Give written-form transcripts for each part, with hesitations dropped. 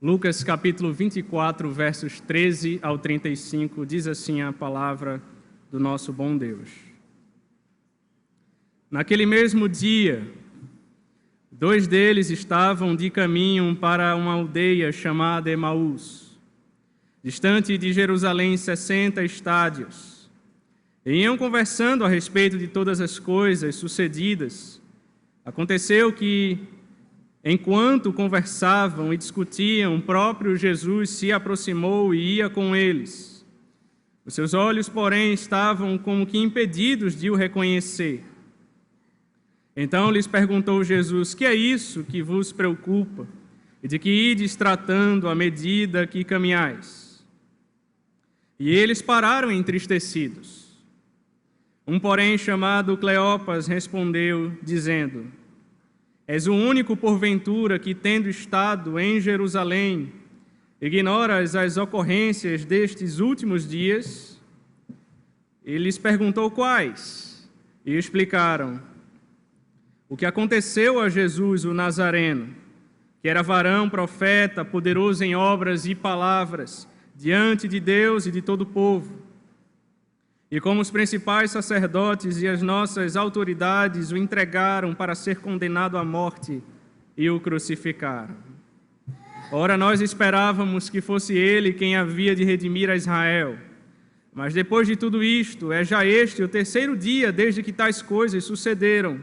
Lucas capítulo 24, versos 13 ao 35, diz assim a palavra do nosso bom Deus. Naquele mesmo dia, 2 deles estavam de caminho para uma aldeia chamada Emaús, distante de Jerusalém 60 estádios. E iam conversando a respeito de todas as coisas sucedidas. Aconteceu que, enquanto conversavam e discutiam, o próprio Jesus se aproximou e ia com eles. Os seus olhos, porém, estavam como que impedidos de o reconhecer. Então lhes perguntou Jesus: que é isso que vos preocupa? E de que ides tratando à medida que caminhais? E eles pararam entristecidos. Um, porém, chamado Cleopas, respondeu, dizendo: és o único, porventura, que, tendo estado em Jerusalém, ignoras as ocorrências destes últimos dias? E lhes perguntou quais, e explicaram o que aconteceu a Jesus, o Nazareno, que era varão, profeta, poderoso em obras e palavras, diante de Deus e de todo o povo. E como os principais sacerdotes e as nossas autoridades o entregaram para ser condenado à morte e o crucificaram. Ora, nós esperávamos que fosse ele quem havia de redimir a Israel. Mas depois de tudo isto, é já este o 3º dia desde que tais coisas sucederam.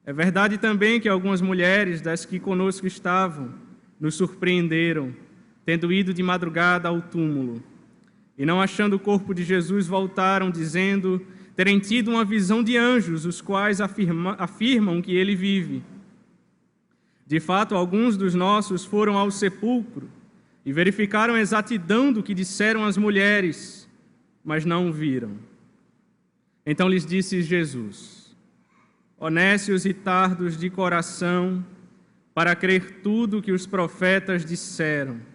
É verdade também que algumas mulheres das que conosco estavam nos surpreenderam, tendo ido de madrugada ao túmulo. E não achando o corpo de Jesus, voltaram, dizendo terem tido uma visão de anjos, os quais afirmam que ele vive. De fato, alguns dos nossos foram ao sepulcro e verificaram a exatidão do que disseram as mulheres, mas não o viram. Então lhes disse Jesus: honestos e tardos de coração, para crer tudo o que os profetas disseram.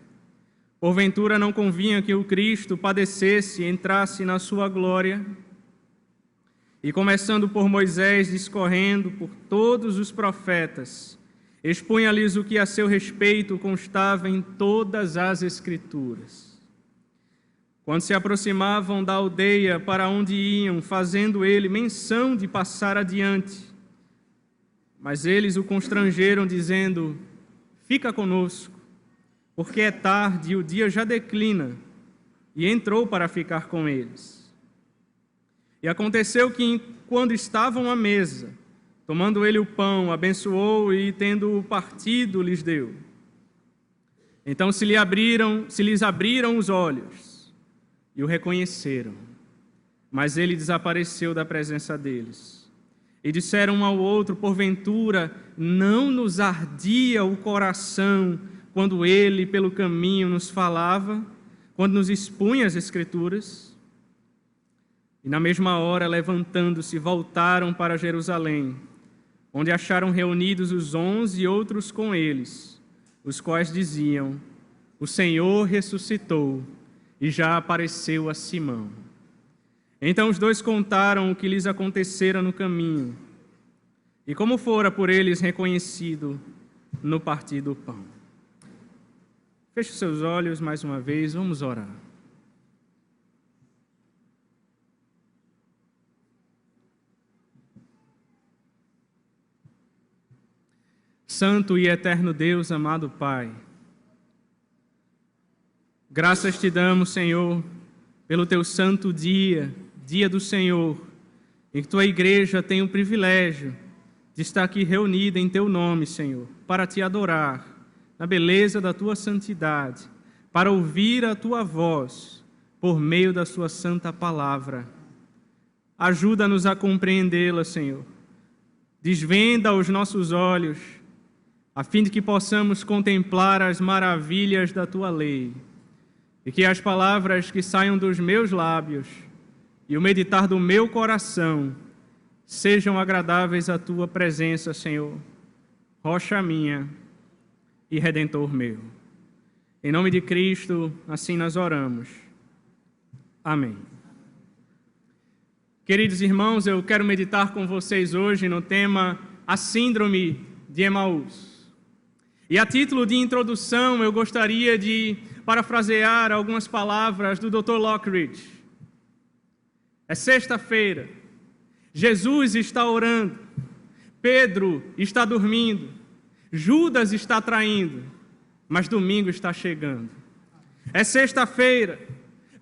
Porventura não convinha que o Cristo padecesse e entrasse na sua glória? E começando por Moisés, discorrendo por todos os profetas, expunha-lhes o que a seu respeito constava em todas as Escrituras. Quando se aproximavam da aldeia para onde iam, fazendo ele menção de passar adiante, mas eles o constrangeram, dizendo: fica conosco, porque é tarde e o dia já declina. E entrou para ficar com eles. E aconteceu que, quando estavam à mesa, tomando ele o pão, abençoou e, tendo-o partido, lhes deu. Então se lhes abriram os olhos e o reconheceram, mas ele desapareceu da presença deles. E disseram um ao outro: porventura não nos ardia o coração quando ele pelo caminho nos falava, quando nos expunha as Escrituras? E na mesma hora, levantando-se, voltaram para Jerusalém, onde acharam reunidos os 11 e outros com eles, os quais diziam: o Senhor ressuscitou e já apareceu a Simão. Então os 2 contaram o que lhes acontecera no caminho, e como fora por eles reconhecido no partir do pão. Feche os seus olhos mais uma vez, vamos orar. Santo e eterno Deus, amado Pai, graças te damos, Senhor, pelo teu santo dia, dia do Senhor, em que tua igreja tem o privilégio de estar aqui reunida em teu nome, Senhor, para te adorar, na beleza da tua santidade, para ouvir a tua voz por meio da sua santa palavra. Ajuda-nos a compreendê-la, Senhor. Desvenda os nossos olhos, a fim de que possamos contemplar as maravilhas da tua lei, e que as palavras que saiam dos meus lábios e o meditar do meu coração sejam agradáveis à tua presença, Senhor, rocha minha e Redentor meu. Em nome de Cristo, assim nós oramos. Amém. Queridos irmãos, eu quero meditar com vocês hoje no tema A Síndrome de Emaús. E a título de introdução, eu gostaria de parafrasear algumas palavras do Dr. Lockridge. É sexta-feira, Jesus está orando, Pedro está dormindo, Judas está traindo, mas domingo está chegando. É sexta-feira,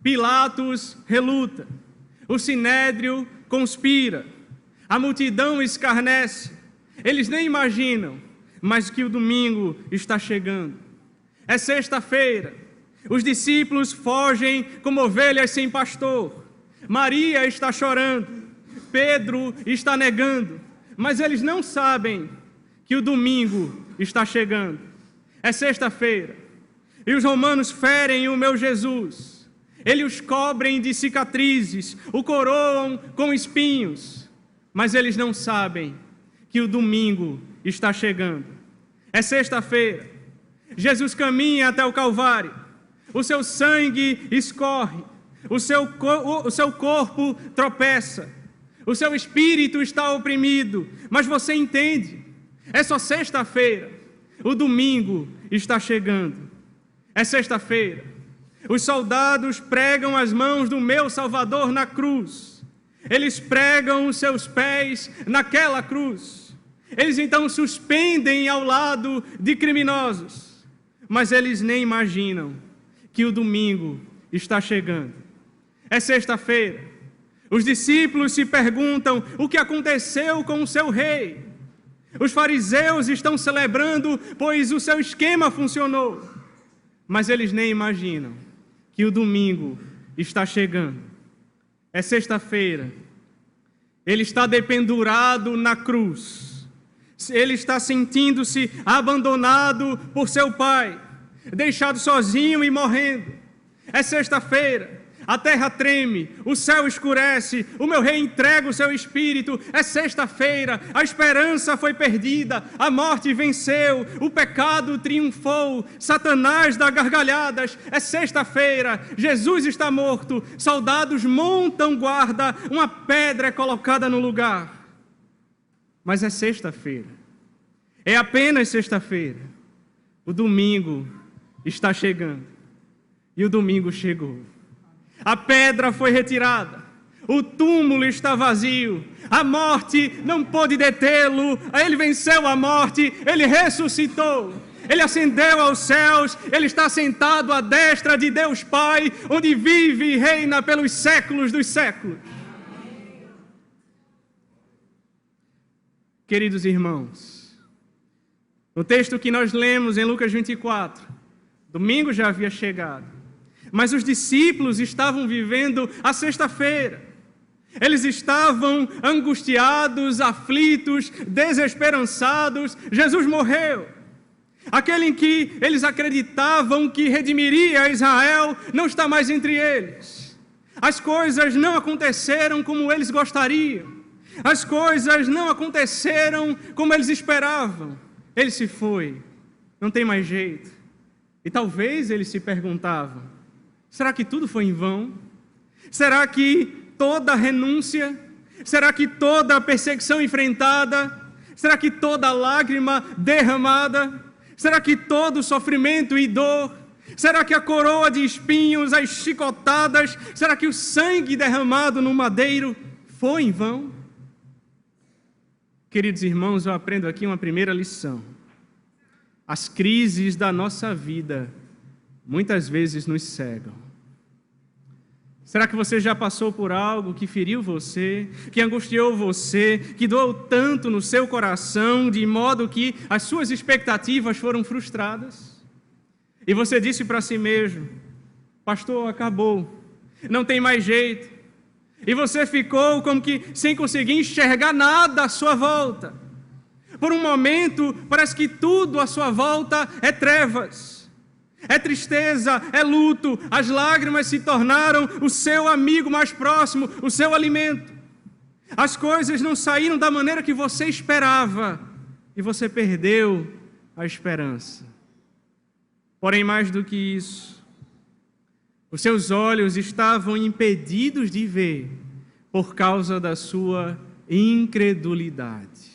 Pilatos reluta, o sinédrio conspira, a multidão escarnece, eles nem imaginam, mas que o domingo está chegando. É sexta-feira, os discípulos fogem como ovelhas sem pastor, Maria está chorando, Pedro está negando, mas eles não sabem que o domingo está chegando. É sexta-feira, e os romanos ferem o meu Jesus, eles os cobrem de cicatrizes, o coroam com espinhos, mas eles não sabem que o domingo está chegando. É sexta-feira, Jesus caminha até o Calvário, o seu sangue escorre, o seu corpo tropeça, o seu espírito está oprimido, mas você entende, é só sexta-feira, o domingo está chegando. É sexta-feira, os soldados pregam as mãos do meu Salvador na cruz, eles pregam os seus pés naquela cruz, eles então suspendem ao lado de criminosos, mas eles nem imaginam que o domingo está chegando. É sexta-feira, os discípulos se perguntam o que aconteceu com o seu rei. Os fariseus estão celebrando, pois o seu esquema funcionou, mas eles nem imaginam que o domingo está chegando. É sexta-feira, ele está dependurado na cruz, ele está sentindo-se abandonado por seu pai, deixado sozinho e morrendo. É sexta-feira, a terra treme, o céu escurece, o meu rei entrega o seu espírito. É sexta-feira, a esperança foi perdida, a morte venceu, o pecado triunfou, Satanás dá gargalhadas. É sexta-feira, Jesus está morto, soldados montam guarda, uma pedra é colocada no lugar. Mas é sexta-feira, é apenas sexta-feira, o domingo está chegando, e o domingo chegou. A pedra foi retirada, o túmulo está vazio, a morte não pôde detê-lo, ele venceu a morte, ele ressuscitou, ele ascendeu aos céus, ele está sentado à destra de Deus Pai, onde vive e reina pelos séculos dos séculos. Queridos irmãos, no texto que nós lemos em Lucas 24, domingo já havia chegado, mas os discípulos estavam vivendo a sexta-feira. Eles estavam angustiados, aflitos, desesperançados. Jesus morreu. Aquele em que eles acreditavam que redimiria Israel não está mais entre eles. As coisas não aconteceram como eles gostariam. As coisas não aconteceram como eles esperavam. Ele se foi. Não tem mais jeito. E talvez eles se perguntavam: será que tudo foi em vão? Será que toda renúncia? Será que toda perseguição enfrentada? Será que toda lágrima derramada? Será que todo sofrimento e dor? Será que a coroa de espinhos, as chicotadas? Será que o sangue derramado no madeiro foi em vão? Queridos irmãos, eu aprendo aqui uma primeira lição. As crises da nossa vida muitas vezes nos cegam. Será que você já passou por algo que feriu você, que angustiou você, que doeu tanto no seu coração, de modo que as suas expectativas foram frustradas? E você disse para si mesmo: pastor, acabou, não tem mais jeito. E você ficou como que sem conseguir enxergar nada à sua volta. Por um momento, parece que tudo à sua volta é trevas. É tristeza, é luto, as lágrimas se tornaram o seu amigo mais próximo, o seu alimento. As coisas não saíram da maneira que você esperava e você perdeu a esperança. Porém, mais do que isso, os seus olhos estavam impedidos de ver por causa da sua incredulidade.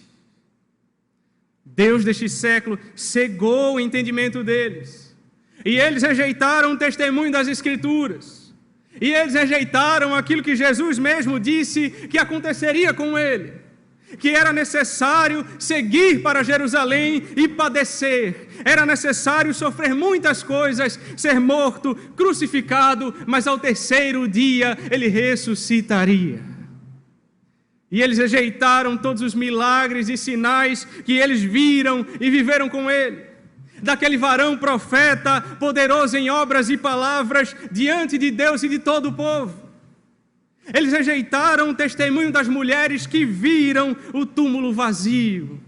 Deus deste século cegou o entendimento deles. E eles rejeitaram o testemunho das Escrituras. E eles rejeitaram aquilo que Jesus mesmo disse que aconteceria com ele. Que era necessário seguir para Jerusalém e padecer. Era necessário sofrer muitas coisas, ser morto, crucificado, mas ao terceiro dia ele ressuscitaria. E eles rejeitaram todos os milagres e sinais que eles viram e viveram com ele. Daquele varão profeta, poderoso em obras e palavras, diante de Deus e de todo o povo. Eles rejeitaram o testemunho das mulheres que viram o túmulo vazio.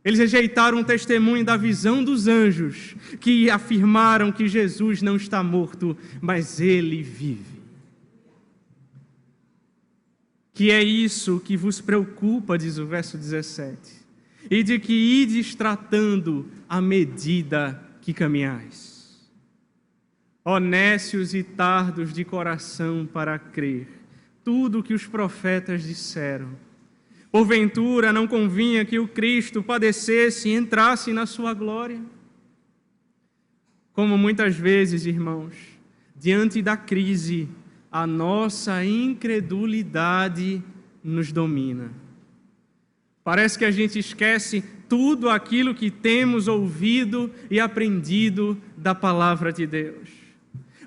Eles rejeitaram o testemunho da visão dos anjos, que afirmaram que Jesus não está morto, mas ele vive. Que é isso que vos preocupa, diz o verso 17, e de que ides tratando à medida que caminhais. Ó nécios e tardos de coração para crer tudo o que os profetas disseram. Porventura não convinha que o Cristo padecesse e entrasse na sua glória? Como muitas vezes, irmãos, diante da crise, a nossa incredulidade nos domina. Parece que a gente esquece tudo aquilo que temos ouvido e aprendido da palavra de Deus.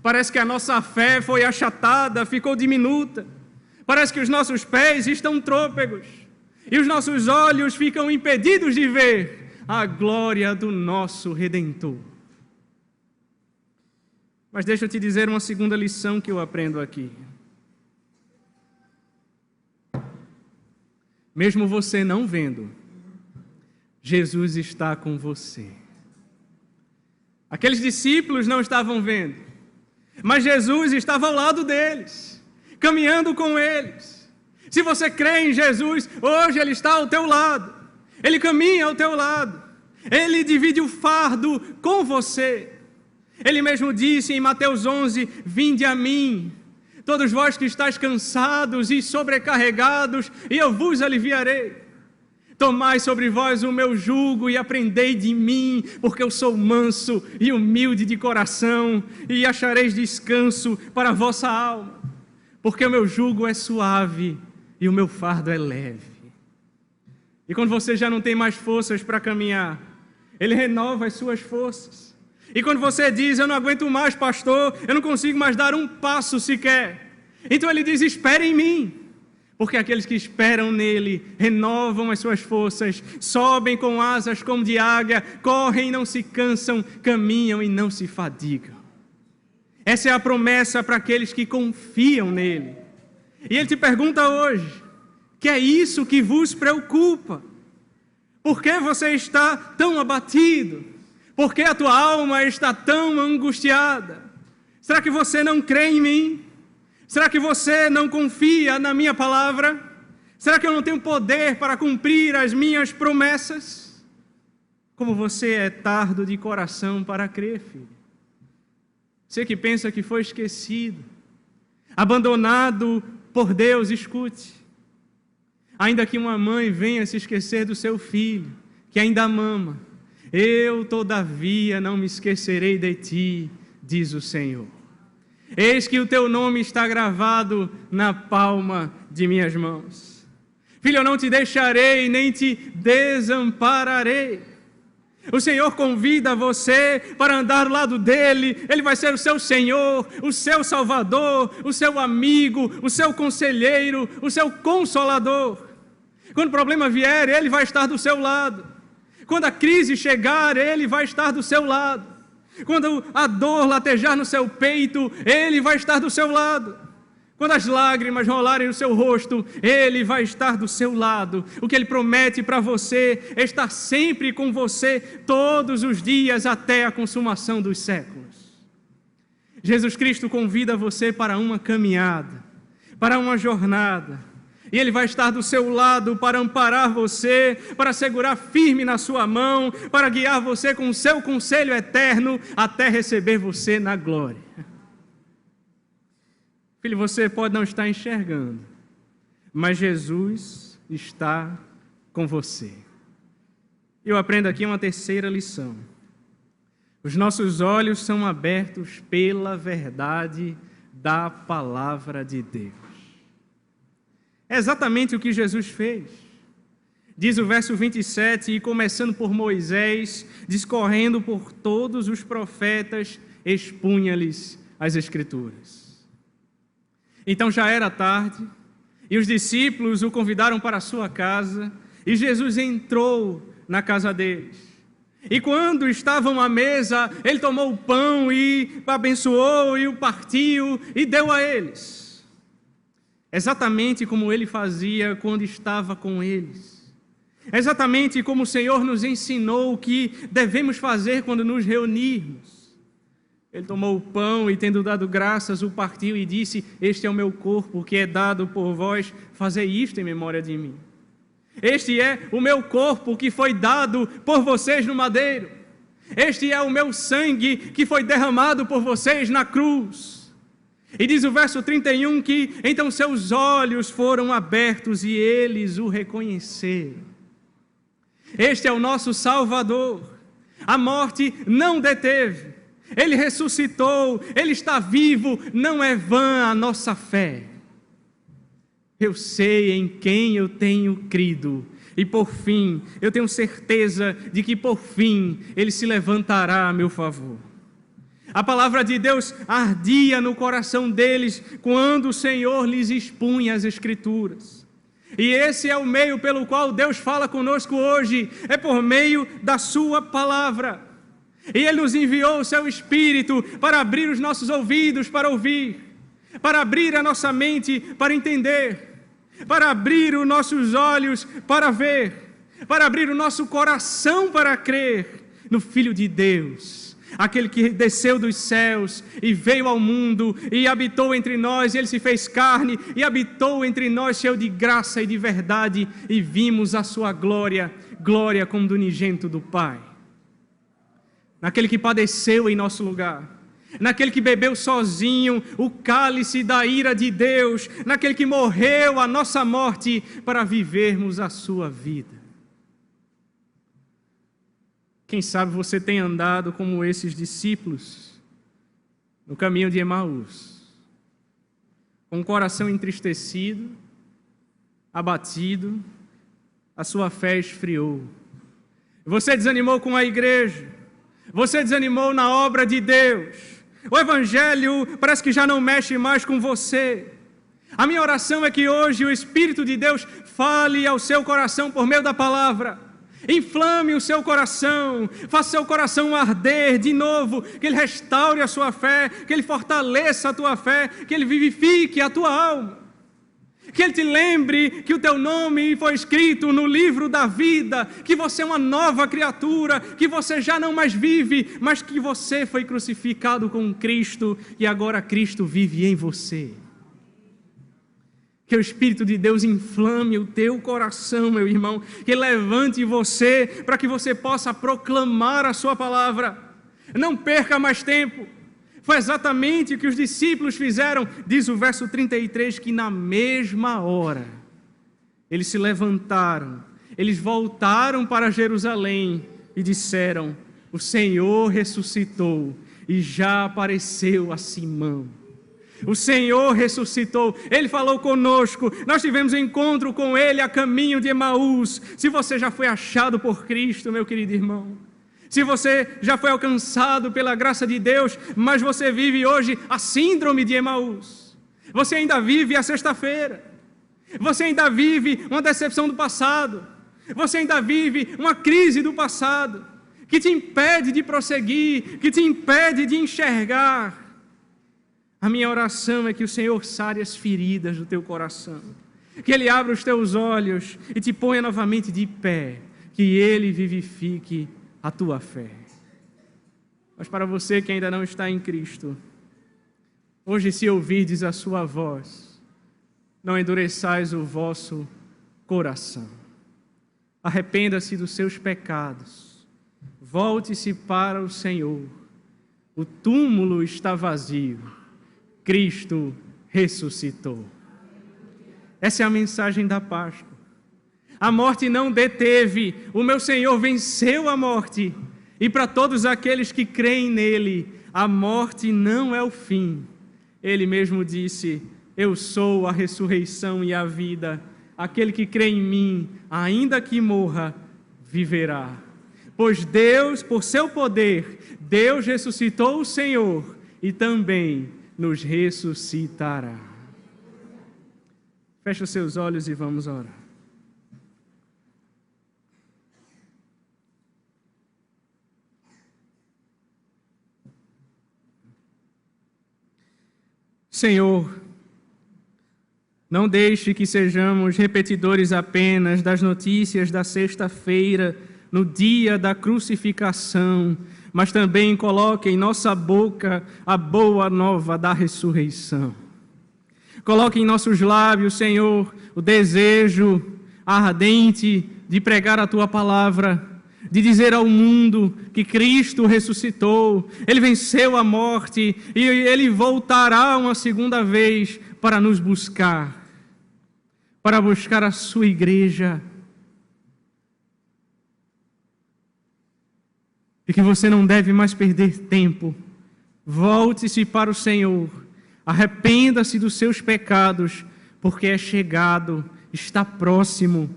Parece que a nossa fé foi achatada, ficou diminuta. Parece que os nossos pés estão trôpegos e os nossos olhos ficam impedidos de ver a glória do nosso Redentor. Mas deixa eu te dizer uma segunda lição que eu aprendo aqui. Mesmo você não vendo, Jesus está com você. Aqueles discípulos não estavam vendo, mas Jesus estava ao lado deles, caminhando com eles. Se você crê em Jesus, hoje Ele está ao teu lado, Ele caminha ao teu lado, Ele divide o fardo com você. Ele mesmo disse em Mateus 11, vinde a mim, todos vós que estáis cansados e sobrecarregados, e eu vos aliviarei. Tomai sobre vós o meu jugo e aprendei de mim, porque eu sou manso e humilde de coração, e achareis descanso para a vossa alma, porque o meu jugo é suave e o meu fardo é leve. E quando você já não tem mais forças para caminhar, Ele renova as suas forças. E quando você diz, eu não aguento mais, pastor, eu não consigo mais dar um passo sequer, então Ele diz, espere em mim, porque aqueles que esperam nele renovam as suas forças, sobem com asas como de águia, correm e não se cansam, caminham e não se fadigam. Essa é a promessa para aqueles que confiam nele. E Ele te pergunta hoje, que é isso que vos preocupa? Por que você está tão abatido? Por que a tua alma está tão angustiada? Será que você não crê em mim? Será que você não confia na minha palavra? Será que eu não tenho poder para cumprir as minhas promessas? Como você é tardo de coração para crer, filho. Você que pensa que foi esquecido, abandonado por Deus, escute. Ainda que uma mãe venha se esquecer do seu filho, que ainda mama, eu, todavia, não me esquecerei de ti, diz o Senhor. Eis que o teu nome está gravado na palma de minhas mãos. Filho, eu não te deixarei, nem te desampararei. O Senhor convida você para andar ao lado dEle. Ele vai ser o seu Senhor, o seu Salvador, o seu amigo, o seu conselheiro, o seu consolador. Quando o problema vier, Ele vai estar do seu lado. Quando a crise chegar, Ele vai estar do seu lado. Quando a dor latejar no seu peito, Ele vai estar do seu lado. Quando as lágrimas rolarem no seu rosto, Ele vai estar do seu lado. O que Ele promete para você é estar sempre com você, todos os dias, até a consumação dos séculos. Jesus Cristo convida você para uma caminhada, para uma jornada. E Ele vai estar do seu lado para amparar você, para segurar firme na sua mão, para guiar você com o seu conselho eterno, até receber você na glória. Filho, você pode não estar enxergando, mas Jesus está com você. Eu aprendo aqui uma terceira lição. Os nossos olhos são abertos pela verdade da palavra de Deus. É exatamente o que Jesus fez. Diz o verso 27, e começando por Moisés, discorrendo por todos os profetas, expunha-lhes as Escrituras. Então já era tarde, e os discípulos o convidaram para a sua casa, e Jesus entrou na casa deles. E quando estavam à mesa, ele tomou o pão e abençoou e o partiu e deu a eles. Exatamente como ele fazia quando estava com eles. Exatamente como o Senhor nos ensinou que devemos fazer quando nos reunirmos. Ele tomou o pão e, tendo dado graças, o partiu e disse: este é o meu corpo que é dado por vós, fazei isto em memória de mim. Este é o meu corpo que foi dado por vocês no madeiro. Este é o meu sangue que foi derramado por vocês na cruz. E diz o verso 31 que então seus olhos foram abertos e eles o reconheceram. Este é o nosso Salvador. A morte não deteve. Ele ressuscitou, Ele está vivo, não é vã a nossa fé. Eu sei em quem eu tenho crido, e por fim, eu tenho certeza de que por fim Ele se levantará a meu favor. A palavra de Deus ardia no coração deles quando o Senhor lhes expunha as Escrituras. E esse é o meio pelo qual Deus fala conosco hoje, é por meio da sua palavra. E Ele nos enviou o seu Espírito para abrir os nossos ouvidos para ouvir, para abrir a nossa mente para entender, para abrir os nossos olhos para ver, para abrir o nosso coração para crer no Filho de Deus, aquele que desceu dos céus e veio ao mundo e habitou entre nós, e Ele se fez carne e habitou entre nós cheio de graça e de verdade, e vimos a sua glória, glória como do unigênito do Pai. Naquele que padeceu em nosso lugar, naquele que bebeu sozinho o cálice da ira de Deus, naquele que morreu a nossa morte para vivermos a sua vida. Quem sabe você tem andado como esses discípulos no caminho de Emaús, com o coração entristecido, abatido, a sua fé esfriou. Você desanimou com a igreja, você desanimou na obra de Deus. O Evangelho parece que já não mexe mais com você. A minha oração é que hoje o Espírito de Deus fale ao seu coração por meio da palavra. Inflame o seu coração, faça seu coração arder de novo, que Ele restaure a sua fé, que Ele fortaleça a tua fé, que Ele vivifique a tua alma. Que Ele te lembre que o teu nome foi escrito no livro da vida, que você é uma nova criatura, que você já não mais vive, mas que você foi crucificado com Cristo e agora Cristo vive em você. Que o Espírito de Deus inflame o teu coração, meu irmão, que levante você para que você possa proclamar a sua palavra. Não perca mais tempo. Foi exatamente o que os discípulos fizeram, diz o verso 33, que na mesma hora eles se levantaram, eles voltaram para Jerusalém e disseram: o Senhor ressuscitou e já apareceu a Simão. O Senhor ressuscitou, Ele falou conosco, nós tivemos um encontro com Ele a caminho de Emaús. Se você já foi achado por Cristo, meu querido irmão, se você já foi alcançado pela graça de Deus, mas você vive hoje a síndrome de Emaús, você ainda vive a sexta-feira, você ainda vive uma decepção do passado, você ainda vive uma crise do passado, que te impede de prosseguir, que te impede de enxergar. A minha oração é que o Senhor sare as feridas do teu coração, que Ele abra os teus olhos e te ponha novamente de pé, que Ele vivifique a tua fé. Mas para você que ainda não está em Cristo, hoje, se ouvirdes a sua voz, não endureçais o vosso coração. Arrependa-se dos seus pecados, volte-se para o Senhor. O túmulo está vazio, Cristo ressuscitou. Essa é a mensagem da Páscoa. A morte não deteve, o meu Senhor venceu a morte. E para todos aqueles que creem nele, a morte não é o fim. Ele mesmo disse: eu sou a ressurreição e a vida. Aquele que crê em mim, ainda que morra, viverá. Pois Deus, por seu poder, Deus ressuscitou o Senhor e também nos ressuscitará. Feche os seus olhos e vamos orar. Senhor, não deixe que sejamos repetidores apenas das notícias da sexta-feira, no dia da crucificação, mas também coloque em nossa boca a boa nova da ressurreição. Coloque em nossos lábios, Senhor, o desejo ardente de pregar a Tua palavra, de dizer ao mundo que Cristo ressuscitou, Ele venceu a morte e Ele voltará uma segunda vez para nos buscar, para buscar a sua igreja. E que você não deve mais perder tempo. Volte-se para o Senhor, arrependa-se dos seus pecados, porque é chegado, está próximo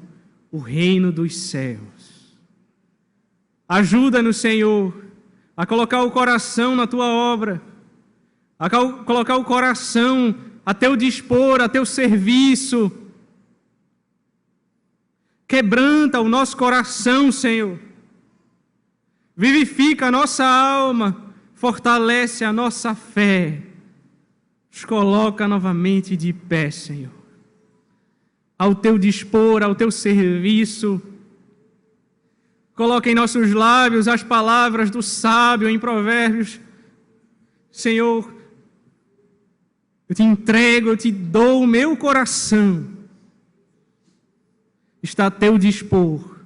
o reino dos céus. Ajuda-nos, Senhor, a colocar o coração na Tua obra, a colocar o coração a Teu dispor, a Teu serviço. Quebranta o nosso coração, Senhor. Vivifica a nossa alma, fortalece a nossa fé. Nos coloca novamente de pé, Senhor. Ao Teu dispor, ao Teu serviço. Coloca em nossos lábios as palavras do sábio em Provérbios. Senhor, eu te entrego, eu te dou o meu coração. Está a Teu dispor,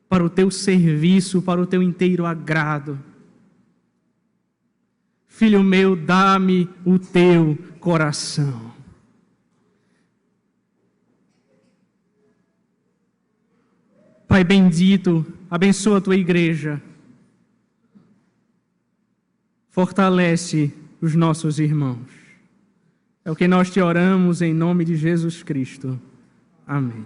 para o Teu serviço, para o Teu inteiro agrado. Filho meu, dá-me o Teu coração. Pai bendito, abençoa a Tua igreja. Fortalece os nossos irmãos. É o que nós te oramos em nome de Jesus Cristo. Amém.